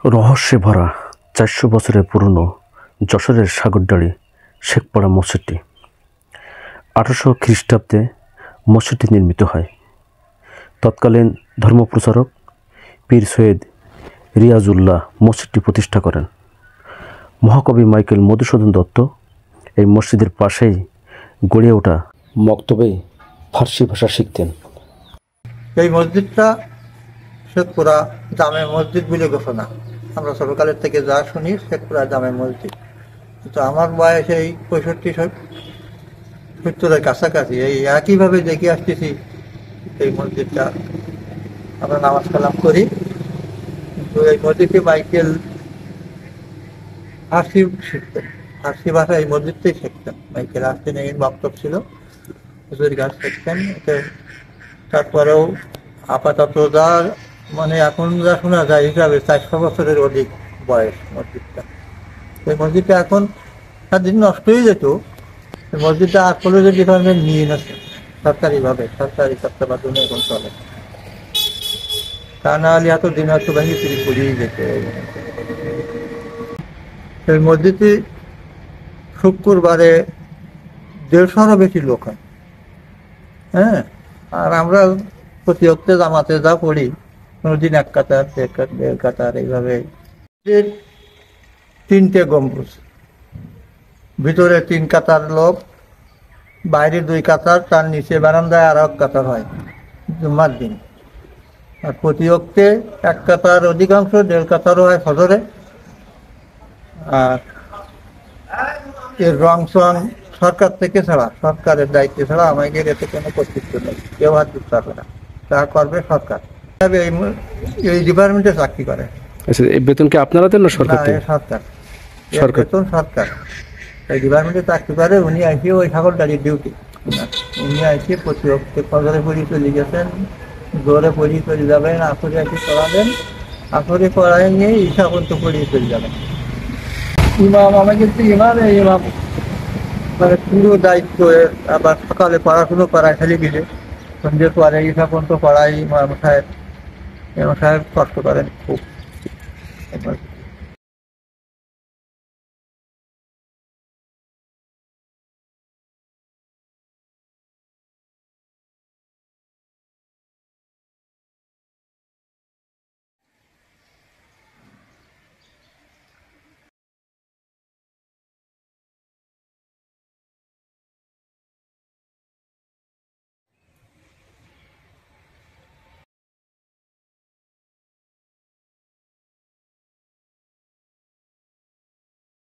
রহস্যে ভরা ৪০০ বছরের পুরনো যশোরের সাগরদাড়ি শেখপাড়া মসজিদটি ১৮০০ খ্রিস্টাব্দে মসজিদটি নির্মিত হয়। তৎকালীন ধর্মপ্রচারক পীর সৈয়দ রিয়াজউল্লাহ মসজিদটি প্রতিষ্ঠা করেন। মহাকবি মাইকেল মধুসূদন দত্ত এই মসজিদের পাশেই গড়ে ওঠা মক্তবে ফার্সি ভাষা শিখতেন। এই মসজিদটা শেখপুরা জামে মসজিদ বলে ঘোষণা, আমরা ছোটকালের থেকে যা শুনি শেখপুরা জামে মসজিদ। তো আমার বয়স এই 65-70-এর কাছাকাছি, এই একইভাবে দেখে আসতেছি এই মসজিদটা। আমরা নামাজ কালাম করি, কিন্তু এই মসজিদে মাইকেল ফার্সি শিখতেন, ফার্সি ভাষা এই মসজিদটাই শিখতেন। মাইকেল আসতেন, এই বক্তব্য ছিল, হুজুর গাছ শিখতেন। তারপরেও আপাতত যা মানে এখন যা শোনা যায় হিসাবে ৪০০ বছরের অধিক বয়স মসজিদটা। এই মসজিদটা এখন দিন নষ্ট হয়ে যেত। এই মসজিদটা আর কলেজের ডিপার্টমেন্ট নিয়ে নিচ্ছে সরকারিভাবে, সরকারি তত্ত্বাবধানে এখন চলে। তা না হলে এত দিন হয়তো ভেঙে চুরি করিয়ে যেত। এই মসজিদে শুক্রবারে ১৫০-রও বেশি লোক হয়। হ্যাঁ, আর আমরা প্রতি অক্টে জামাতে যা পড়ি, কোনোদিন এক কাতার, দেড় কাতার এইভাবে। ৩টে গম্বুজ, ভিতরে ৩ কাতার লোক, বাইরে ২ কাতার, তার নিচে বারান্দায় আর ১ কাতার হয় জুম্মার দিন। আর প্রতি অক্টে ১ কাতার, অধিকাংশ ১.৫ কাতারও হয় ফজরে। আর এর রং সং সরকার থেকে ছাড়া, সরকারের দায়িত্বে ছাড়া আমাদের এতে কোনো কর্তৃত্ব নেই, কেউ হাত দিতে পারবে না, তা করবে সরকার। এই ডিপার্টমেন্টে চাকরি করে। আচ্ছা, এই বেতন কি আপনারা দেন না সরকার? সরকার, বেতন সরকার। এই ডিপার্টমেন্টে চাকরি করে। উনি আসে ওই সাগরদাড়ির ডিউটি, উনি আসে প্রতি অক্টে ফজরে পড়ি চলে গেছেন, জোরে পড়ি চলে যাবেন, আসরে আসে পড়াবেন, আসরে পড়ায় নিয়ে ঈশা পর্যন্ত পড়িয়ে চলে যাবেন। ইমাম আমাকে ইমাম মানে পুরো দায়িত্ব। আবার সকালে পড়াশুনো করায় ফেলে গেলে সন্ধ্যে পরে ঈশা পর্যন্ত পড়াই ইমাম সাহেব কষ্ট করেন খুব।